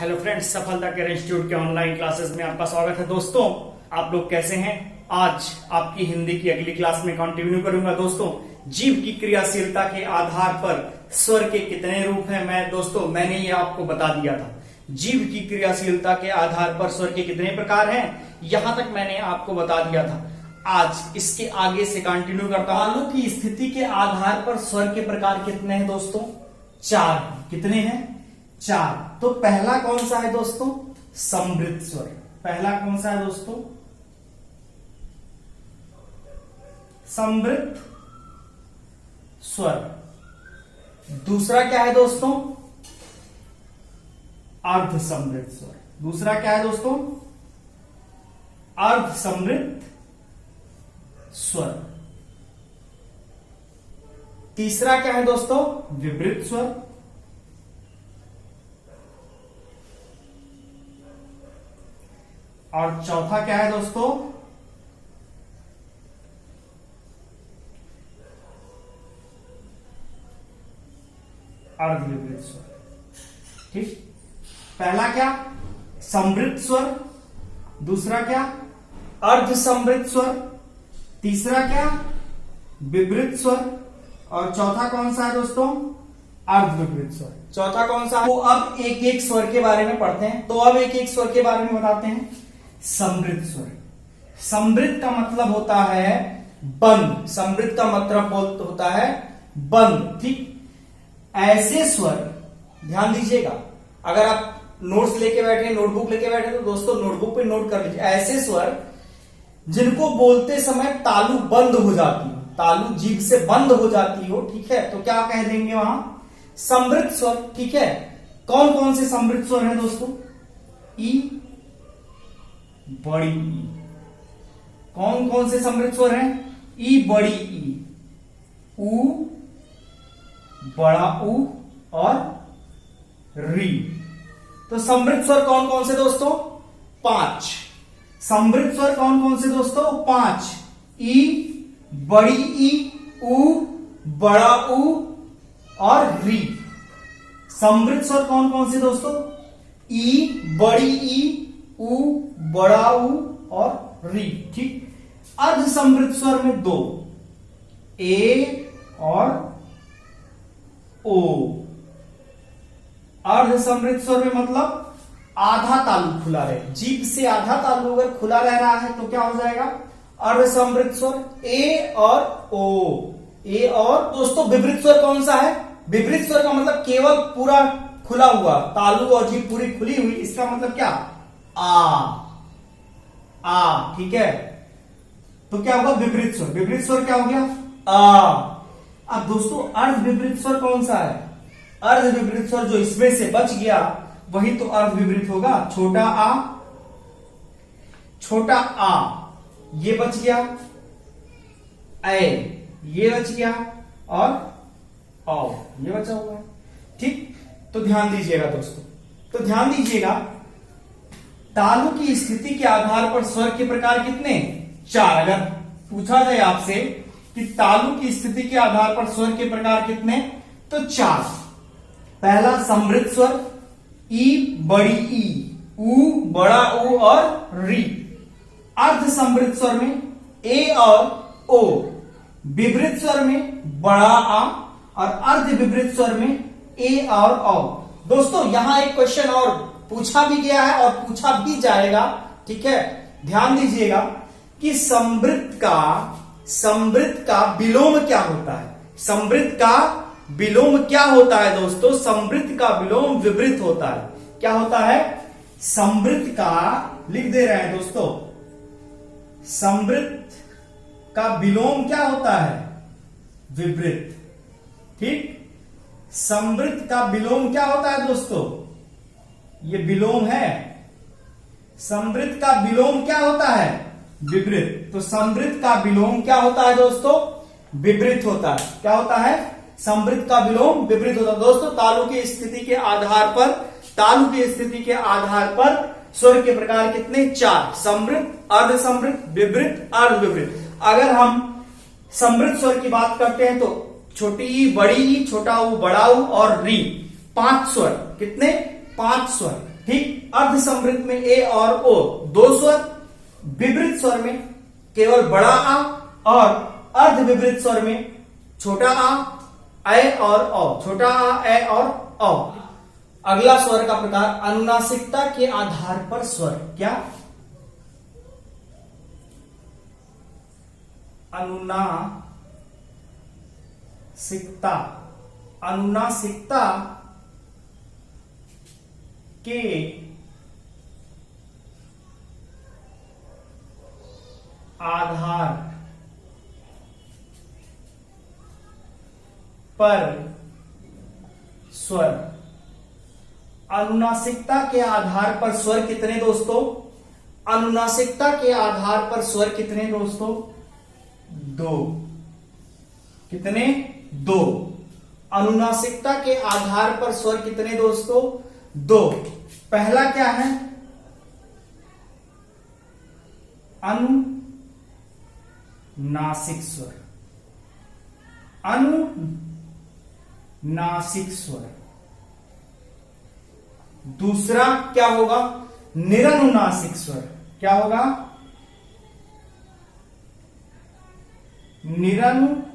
Hello friends, सफलता care institute के online classes में आपका स्वागत है। दोस्तों, आप लोग कैसे हैं? आज आपकी हिंदी की अगली क्लास में कंटिन्यू करूंगा। दोस्तों, जीव की क्रियाशीलता के आधार पर स्वर के कितने रूप हैं, मैंने ये आपको बता दिया था। जीव की क्रियाशीलता के आधार पर स्वर के कितने प्रकार हैं, यहां तक मैंने आपको बता दिया था। आज इसके आगे से कंटिन्यू करता हूं। तालु की स्थिति के आधार पर स्वर के प्रकार कितने हैं दोस्तों? 4। कितने हैं? 4। तो पहला कौन सा है दोस्तों? समृद्ध स्वर। पहला कौन सा है दोस्तों? समृद्ध स्वर। दूसरा क्या है दोस्तों? अर्ध समृद्ध स्वर। दूसरा क्या है दोस्तों? अर्ध समृद्ध स्वर। तीसरा क्या है दोस्तों? विवृत स्वर। और चौथा क्या है दोस्तों? अर्धविवृत स्वर। ठीक, पहला क्या? समृद्ध स्वर। दूसरा क्या? अर्ध समृद्ध स्वर। तीसरा क्या? विवृत स्वर। और चौथा कौन सा है दोस्तों? अर्धविवृत स्वर। चौथा कौन सा है? तो अब एक एक स्वर के बारे में पढ़ते हैं। स्वर के बारे में बताते हैं। समृद्ध स्वर। समृद्ध का मतलब होता है बंद। समृद्ध का मतलब होता है बंद। ठीक, ऐसे स्वर, ध्यान दीजिएगा, अगर आप नोट्स लेके बैठे, नोटबुक लेके बैठे, तो दोस्तों नोटबुक पे नोट कर लीजिए। ऐसे स्वर जिनको बोलते समय तालु बंद हो जाती हो, तालु जीभ से बंद हो जाती हो, ठीक है, तो क्या कह देंगे वहां? समृद्ध स्वर। ठीक है, कौन कौन से समृद्ध स्वर हैं दोस्तों? ई, बड़ी ई। कौन कौन से समृद्ध स्वर हैं? ई, बड़ी ई, ऊ, बड़ा ऊ और री। तो समृद्ध स्वर कौन कौन से दोस्तों? 5। समृद्ध स्वर कौन कौन से दोस्तों? 5। ई, बड़ी ई, ऊ, बड़ा ऊ और री। समृद्ध स्वर कौन कौन से दोस्तों? ई, बड़ी ई, ऊ, बड़ा ऊ और री। ठीक, अर्ध समृद्ध स्वर में 2, ए और ओ। अर्ध समृद्ध स्वर में मतलब आधा तालु खुला रहे, जीभ से आधा तालु अगर खुला रह रहा है तो क्या हो जाएगा? अर्ध समृद्ध स्वर। ए और ओ। ए और दोस्तों विवृत स्वर कौन सा है? विवृत स्वर का मतलब केवल पूरा खुला हुआ, तालु और जीभ पूरी खुली हुई, इसका मतलब क्या? आ। ठीक है, तो क्या होगा? विपरीत स्वर। विपरीत स्वर क्या हो गया? आ। अब दोस्तों अर्ध विपरीत स्वर कौन सा है? अर्ध विपरीत स्वर जो इसमें से बच गया वही तो अर्ध विपरीत होगा। छोटा आ, छोटा आ, ये बच गया, ए ये बच गया और औ ये बचा हुआ है। ठीक, तो ध्यान दीजिएगा दोस्तों, तो ध्यान दीजिएगा, तालु की स्थिति के आधार पर स्वर के प्रकार कितने? 4। अगर पूछा जाए आपसे कि तालु की स्थिति के आधार पर स्वर के प्रकार कितने, तो 4। पहला समृद्ध स्वर, ई, बड़ी ई, ऊ, बड़ा ऊ और री। अर्ध समृद्ध स्वर में ए और ओ। विवृत स्वर में बड़ा आ और अर्ध विवृत स्वर में ए और औ। दोस्तों यहां एक क्वेश्चन और पूछा भी गया है और पूछा भी जाएगा। ठीक है, ध्यान दीजिएगा कि समृद्ध का विलोम क्या होता है? समृद्ध का विलोम क्या होता है दोस्तों? समृद्ध का विलोम विवृत होता है। क्या होता है? समृद्ध का, लिख दे रहे हैं दोस्तों, समृद्ध का विलोम क्या होता है? विवृत। ठीक, समृद्ध का विलोम क्या होता है दोस्तों? ये विलोम है। समृद्ध का विलोम क्या होता है? विवृत। तो समृद्ध का विलोम क्या होता है दोस्तों? विवृत होता है। क्या होता है? समृद्ध का विलोम विवृत होता है। दोस्तों तालु की स्थिति के आधार पर स्वर के प्रकार कितने? 4। समृद्ध, अर्ध समृद्ध, विवृत, अर्ध विवृत। अगर हम समृद्ध स्वर की बात करते हैं तो छोटी ई, बड़ी ई, छोटा ऊ, बड़ा ऊ और री, 5 स्वर। कितने? 5 स्वर, ठीक। अर्ध समृद्ध में ए और ओ 2 स्वर, विवृत स्वर में केवल बड़ा आ, और अर्ध विवृत स्वर में छोटा आ, ए और औ, छोटा आ, ए और औ। अगला स्वर का प्रकार अनुनासिकता के आधार पर स्वर, क्या? अनुनासिकता, अनुनासिकता के आधार पर स्वर। अनुनासिकता के आधार पर स्वर कितने दोस्तों? अनुनासिकता के आधार पर स्वर कितने दोस्तों? 2। कितने? 2। अनुनासिकता के आधार पर स्वर कितने दोस्तों? 2। पहला क्या है? अनुनासिक स्वर, अनुनासिक स्वर। दूसरा क्या होगा? निरनुनासिक स्वर। क्या होगा? निरनुनासिक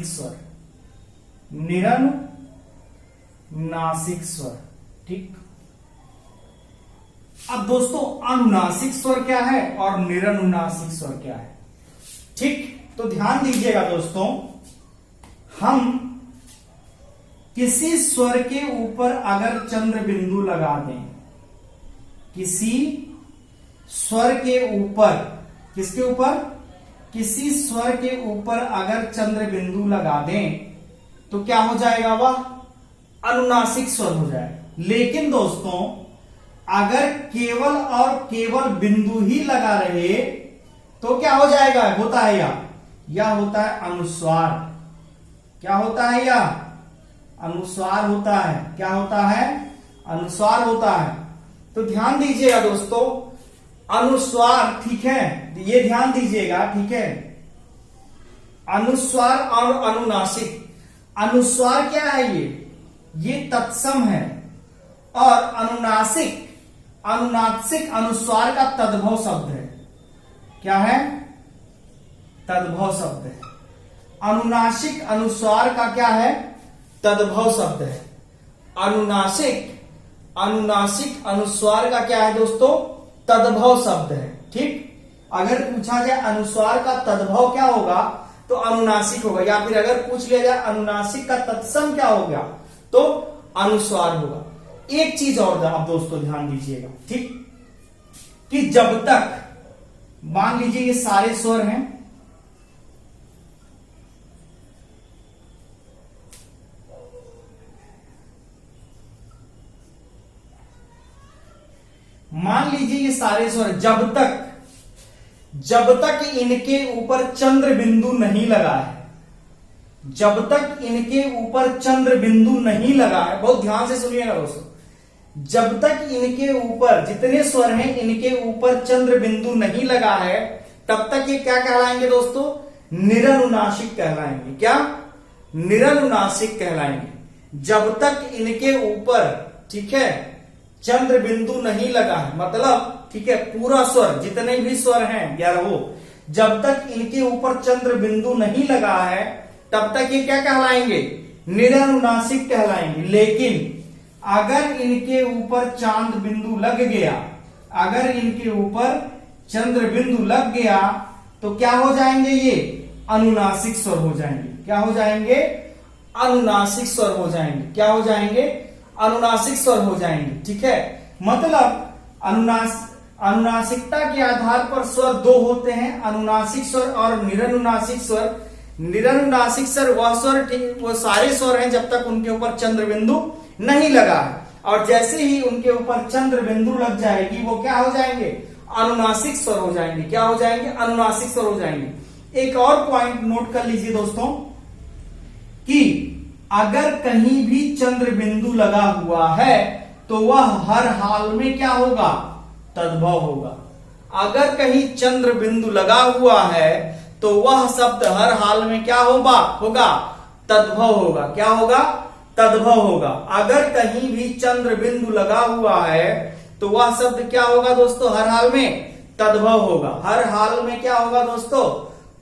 स्वर, निरनुनासिक स्वर, ठीक। अब दोस्तों अनुनासिक स्वर क्या है और निरनुनासिक स्वर क्या है, ठीक। तो ध्यान दीजिएगा दोस्तों, हम किसी स्वर के ऊपर अगर चंद्र बिंदु लगा दें, किसी स्वर के ऊपर, किसके ऊपर? किसी स्वर के ऊपर अगर चंद्र बिंदु लगा दें तो क्या हो जाएगा? वह अनुनासिक स्वर हो जाएगा। लेकिन दोस्तों अगर केवल और केवल बिंदु ही लगा रहे तो क्या हो जाएगा? होता है या होता है अनुस्वार। क्या होता है? या अनुस्वार होता है। क्या होता है? अनुस्वार होता है। तो ध्यान दीजिएगा दोस्तों, अनुस्वार, ठीक है, ये ध्यान दीजिएगा, ठीक है। अनुस्वार और अनुनासिक, अनुस्वार क्या है? ये तत्सम है, और अनुनासिक, अनुनासिक अनुस्वार का तद्भव शब्द है। क्या है? तद्भव शब्द है। अनुनासिक अनुस्वार का क्या है? तद्भव शब्द है। अनुनासिक, अनुनासिक अनुस्वार का क्या है दोस्तों? तद्भव शब्द है, ठीक। अगर पूछा जाए अनुस्वार का तद्भव क्या होगा तो अनुनासिक होगा, या फिर अगर पूछ लिया जाए अनुनासिक का तत्सम क्या हो गया तो अनुस्वार होगा। एक चीज और आप दोस्तों ध्यान दीजिएगा, ठीक, कि जब तक मान लीजिए ये सारे स्वर हैं, मान लीजिए ये सारे स्वर, जब तक इनके ऊपर चंद्र बिंदु नहीं लगा है, जब तक इनके ऊपर चंद्र बिंदु नहीं लगा है, बहुत ध्यान से सुनिएगा दोस्तों, जब तक इनके ऊपर जितने स्वर हैं इनके ऊपर चंद्र बिंदु नहीं लगा है तब तक ये क्या कहलाएंगे दोस्तों? निरनुनासिक कहलाएंगे। क्या? निरनुनासिक कहलाएंगे। जब तक इनके ऊपर, ठीक है, चंद्र बिंदु नहीं लगा है, मतलब ठीक है पूरा स्वर, जितने भी स्वर हैं 11, जब तक इनके ऊपर चंद्र बिंदु नहीं लगा है तब तक ये क्या कहलाएंगे? निरनुनासिक कहलाएंगे। लेकिन अगर इनके ऊपर चांद बिंदु लग गया, अगर इनके ऊपर चंद्र बिंदु लग गया तो क्या हो जाएंगे? ये अनुनासिक स्वर हो जाएंगे। क्या हो जाएंगे? अनुनासिक स्वर हो जाएंगे। क्या हो जाएंगे? अनुनासिक स्वर हो जाएंगे, ठीक है। मतलब अनुनासिकता के आधार पर स्वर 2 होते हैं, अनुनासिक स्वर और निरनुनासिक स्वर। निरनुनासिक स्वर वह स्वर, ठीक, वो सारे स्वर हैं जब तक उनके ऊपर चंद्र बिंदु नहीं लगा है, और जैसे ही उनके ऊपर चंद्र बिंदु लग जाएगी वो क्या हो जाएंगे? अनुनासिक स्वर हो जाएंगे। क्या हो जाएंगे? अनुनासिक स्वर हो जाएंगे। एक और पॉइंट नोट कर लीजिए दोस्तों कि अगर कहीं भी चंद्र बिंदु लगा हुआ है तो वह हर हाल में क्या होगा? तद्भव होगा। अगर कहीं चंद्र बिंदु लगा हुआ है तो वह शब्द हर हाल में क्या होगा? तद्भव होगा। क्या होगा? तद्भव होगा। अगर कहीं भी चंद्र बिंदु लगा हुआ है तो वह शब्द क्या होगा दोस्तों, हर हाल में तद्भव होगा। हर हाल में क्या होगा दोस्तों,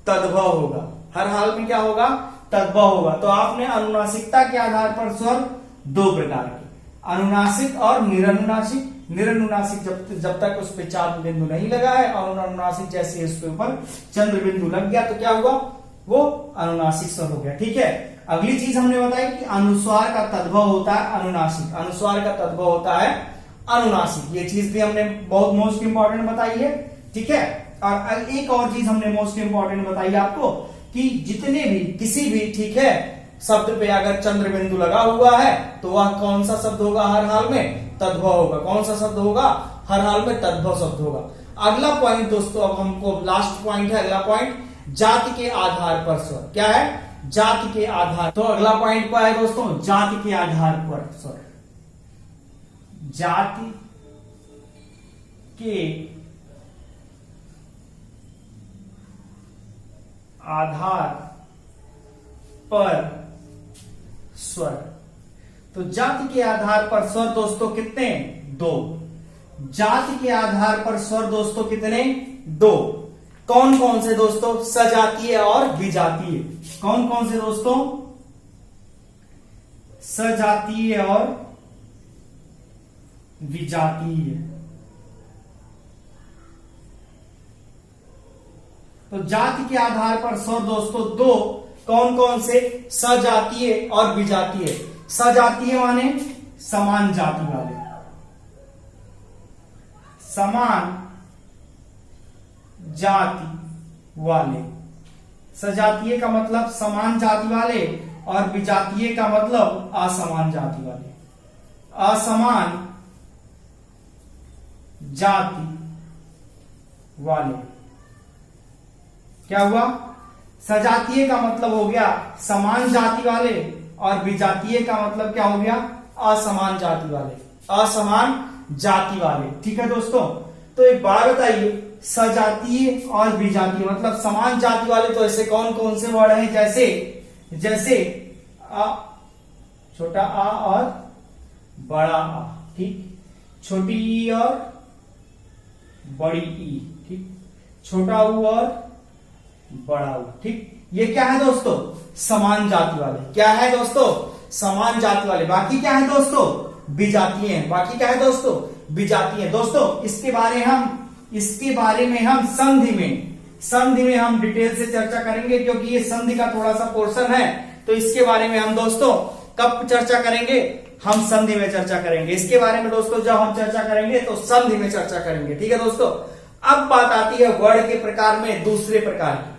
तद्भव होगा। हर हाल में क्या होगा, तद्भव होगा। तो आपने अनुनासिकता के आधार पर स्वर दो प्रकार के, अनुनासिक और निरनुनासिक। निरनुनासिक जब तक उस पे चांद्र बिंदु नहीं लगा है, और अनुनासिक जैसे उसके ऊपर चंद्र बिंदु लग गया तो क्या हुआ, वो अनुनासिक स्वर हो गया। ठीक है। अगली चीज हमने बताई कि अनुस्वार का तद्भव होता है अनुनासिक, अनुस्वार का तद्भव होता है अनुनासिक। ये चीज भी हमने बहुत मोस्ट इंपॉर्टेंट बताई है। ठीक है। और एक और चीज हमने मोस्ट इंपॉर्टेंट बताई आपको कि जितने भी किसी भी, ठीक है, शब्द पे अगर चंद्र बिंदु लगा हुआ है तो वह कौन सा शब्द होगा, हर हाल में तद्भव होगा। कौन सा शब्द होगा, हर हाल में तद्भव शब्द होगा। अगला पॉइंट दोस्तों, अब हमको लास्ट पॉइंट है, अगला पॉइंट जाति के आधार पर स्वर। क्या है, जाति के आधार। तो अगला पॉइंट क्या है दोस्तों, जाति के आधार पर स्वर। जाति के आधार पर स्वर। तो जाति के आधार पर स्वर दोस्तों कितने, दो। जाति के आधार पर स्वर दोस्तों कितने, दो। कौन कौन से दोस्तों, सजातीय और विजातीय। कौन कौन से दोस्तों, सजातीय और विजातीय। तो जाति के आधार पर स्वर दोस्तों दो। कौन कौन से, सजातीय और विजातीय। सजातीय माने समान जाति वाले, समान जाति वाले। सजातीय का मतलब समान जाति वाले और विजातीय का मतलब असमान जाति वाले। असमान जाति वाले। क्या हुआ, सजातीय का मतलब हो गया समान जाति वाले और विजातीय का मतलब क्या हो गया, असमान जाति वाले। असमान जाति वाले। ठीक है दोस्तों। तो एक बात बताइए, सजातीय और विजातीय मतलब समान जाति वाले, तो ऐसे कौन कौन से वर्ड हैं, जैसे जैसे आ, छोटा आ और बड़ा आ। ठीक। छोटी ई और बड़ी ई। ठीक। छोटा ऊ और बड़ा ऊ। ठीक। ये क्या है दोस्तों, समान जाति वाले। क्या है दोस्तों, समान जाति वाले। बाकी क्या है दोस्तों, विजातीय हैं। बाकी क्या है दोस्तों, विजातीय हैं। दोस्तों इसके बारे में हम संधि में हम डिटेल से चर्चा करेंगे, क्योंकि ये संधि का थोड़ा सा पोर्शन है। तो इसके बारे में हम दोस्तों कब चर्चा करेंगे, हम संधि में चर्चा करेंगे। इसके बारे में दोस्तों जब हम चर्चा करेंगे तो संधि में चर्चा करेंगे। ठीक है दोस्तों। अब बात आती है वर्ड के प्रकार में दूसरे प्रकार की।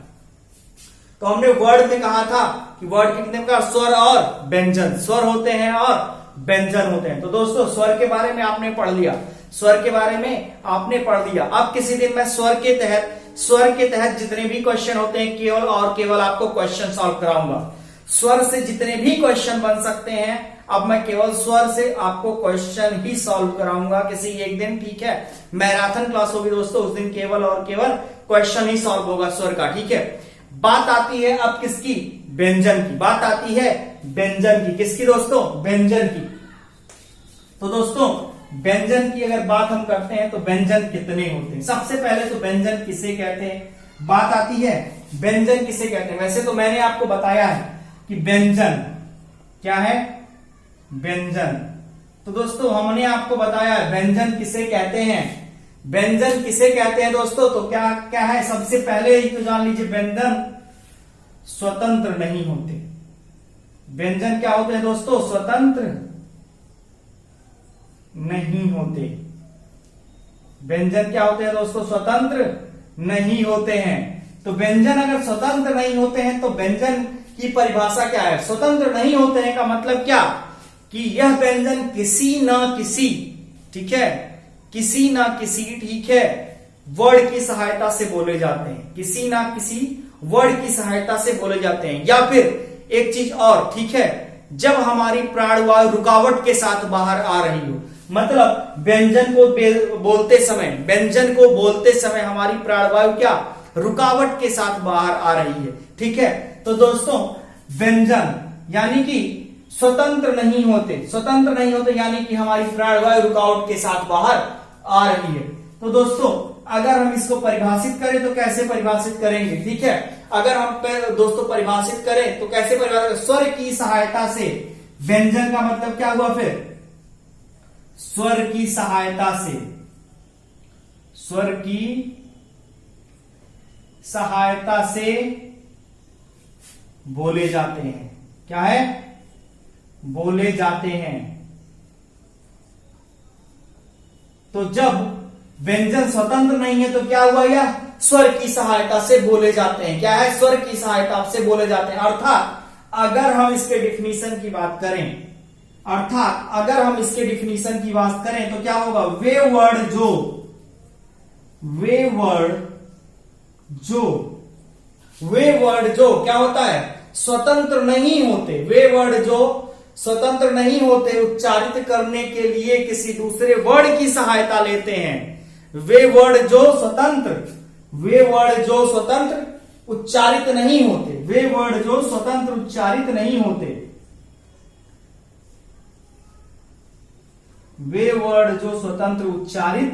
तो हमने वर्ड में कहा था कि वर्ड के कितने प्रकार, स्वर और व्यंजन। स्वर होते हैं और व्यंजन होते हैं। तो दोस्तों स्वर के बारे में आपने पढ़ लिया, स्वर के बारे में आपने पढ़ लिया। अब किसी दिन मैं स्वर के तहत जितने भी क्वेश्चन होते हैं केवल और केवल आपको क्वेश्चन सॉल्व कराऊंगा। स्वर से जितने भी क्वेश्चन बन सकते हैं, अब मैं केवल स्वर से आपको क्वेश्चन ही सॉल्व कराऊंगा किसी एक दिन। ठीक है। मैराथन क्लास होगी दोस्तों, उस दिन केवल और केवल क्वेश्चन ही सॉल्व होगा स्वर का। ठीक है। बात आती है अब किसकी, व्यंजन की। बात आती है व्यंजन की। किसकी दोस्तों, व्यंजन की। तो दोस्तों व्यंजन की अगर बात हम करते हैं तो व्यंजन कितने होते हैं। सबसे पहले तो व्यंजन किसे कहते हैं, बात आती है व्यंजन किसे कहते हैं। वैसे तो मैंने आपको बताया है कि व्यंजन क्या है, व्यंजन। तो दोस्तों हमने आपको बताया व्यंजन किसे कहते हैं। व्यंजन किसे कहते हैं दोस्तों, तो क्या क्या है, सबसे पहले ही तो जान लीजिए, व्यंजन स्वतंत्र नहीं होते। व्यंजन क्या होते हैं दोस्तों, स्वतंत्र नहीं होते। व्यंजन क्या होते हैं दोस्तों, स्वतंत्र नहीं होते हैं। तो व्यंजन अगर स्वतंत्र नहीं होते हैं तो व्यंजन की परिभाषा क्या है, स्वतंत्र नहीं होते हैं का मतलब क्या, कि यह व्यंजन किसी ना किसी, ठीक है, किसी ना किसी, ठीक है, वर्ड की सहायता से बोले जाते हैं। किसी ना किसी वर्ड की सहायता से बोले जाते हैं। या फिर एक चीज और, ठीक है, जब हमारी प्राणवायु रुकावट के साथ बाहर आ रही हो, मतलब व्यंजन को बोलते समय हमारी प्राणवायु क्या, रुकावट के साथ बाहर आ रही है। ठीक है। तो दोस्तों व्यंजन यानी कि स्वतंत्र नहीं होते, स्वतंत्र नहीं होते यानी कि हमारी प्राणवायु रुकावट के साथ बाहर आ रही है। तो दोस्तों अगर हम इसको परिभाषित करें तो कैसे परिभाषित करेंगे, ठीक है। अगर हम दोस्तों परिभाषित करें तो कैसे परिभाषित, स्वर की सहायता से, व्यंजन का मतलब क्या हुआ फिर, स्वर की सहायता से, स्वर की सहायता से बोले जाते हैं, क्या है, बोले जाते हैं। तो जब व्यंजन स्वतंत्र नहीं है तो क्या हुआ, यह स्वर की सहायता से बोले जाते हैं, क्या है, स्वर की सहायता से बोले जाते हैं। अर्थात अगर हम इसके डिफिनीशन की बात करें, अर्थात अगर हम इसके डिफिनीशन की बात करें तो क्या होगा, वे वर्ड जो क्या होता है, स्वतंत्र नहीं होते, वे वर्ड जो स्वतंत्र नहीं होते उच्चारित करने के लिए किसी दूसरे वर्ड की सहायता लेते हैं। वे वर्ड जो स्वतंत्र उच्चारित नहीं होते, वे वर्ड जो स्वतंत्र उच्चारित नहीं होते, वे वर्ड जो स्वतंत्र उच्चारित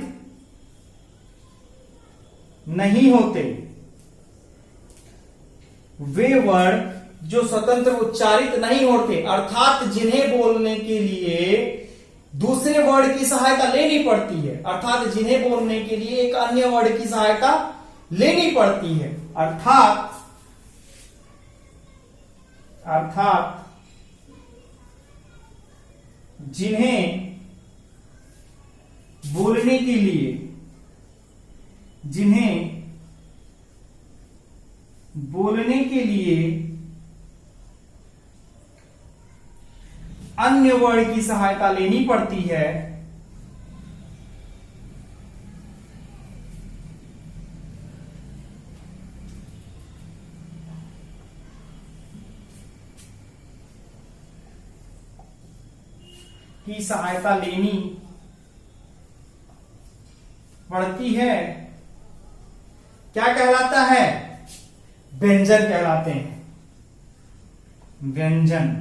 नहीं होते, वे वर्ड जो स्वतंत्र उच्चारित नहीं होते, अर्थात जिन्हें बोलने के लिए दूसरे वर्ड की सहायता लेनी पड़ती है, अर्थात जिन्हें बोलने के लिए एक अन्य वर्ड की सहायता लेनी पड़ती है, अर्थात जिन्हें बोलने के लिए, अन्य वर्ड की सहायता लेनी पड़ती है, की सहायता लेनी पड़ती है, क्या कहलाता है, व्यंजन कहलाते हैं, व्यंजन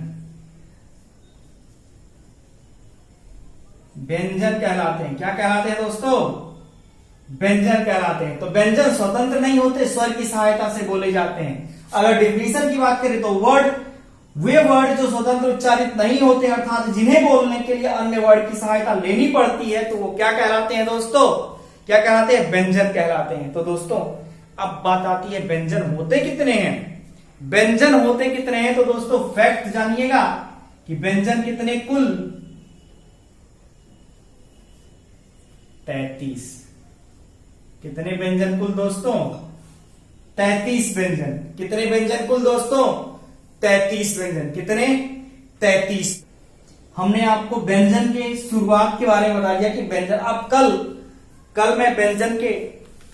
कहलाते हैं, क्या कहलाते हैं दोस्तों, व्यंजन कहलाते हैं। तो व्यंजन स्वतंत्र नहीं होते, स्वर की सहायता से बोले जाते हैं। अगर डिफिनीशन की बात करें तो वे वर्ड जो स्वतंत्र उच्चारित नहीं होते अर्थात जिन्हें बोलने के लिए अन्य वर्ड की सहायता लेनी पड़ती है, तो वो क्या कहलाते हैं दोस्तों, क्या कहलाते हैं, व्यंजन कहलाते हैं। तो दोस्तों अब बात आती है व्यंजन होते कितने हैं, व्यंजन होते कितने हैं। तो दोस्तों फैक्ट जानिएगा कि व्यंजन कितने, कुल 33। कितने व्यंजन कुल दोस्तों, 33 व्यंजन। कितने व्यंजन कुल दोस्तों, 33 व्यंजन। कितने, 33। हमने आपको व्यंजन के शुरुआत के बारे में बता दिया कि व्यंजन, अब कल मैं व्यंजन के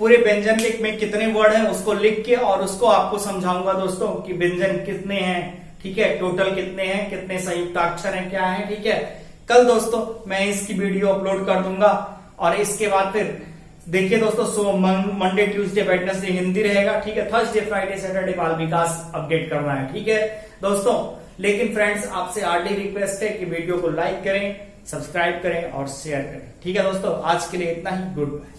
पूरे व्यंजन के में कितने वर्ड हैं उसको लिख के और उसको आपको समझाऊंगा दोस्तों कि व्यंजन कितने हैं, ठीक है, टोटल कितने हैं, कितने संयुक्ताक्षर हैं, क्या है, ठीक है। कल दोस्तों मैं इसकी वीडियो अपलोड कर दूंगा और इसके बाद फिर देखिए दोस्तों मंडे ट्यूसडे वेडनेसडे हिंदी रहेगा, ठीक है, थर्सडे फ्राइडे सैटरडे बाल विकास अपडेट करना है, ठीक है दोस्तों। लेकिन फ्रेंड्स आपसे हार्डली रिक्वेस्ट है कि वीडियो को लाइक करें, सब्सक्राइब करें और शेयर करें, ठीक है दोस्तों। आज के लिए इतना ही, गुड बाय।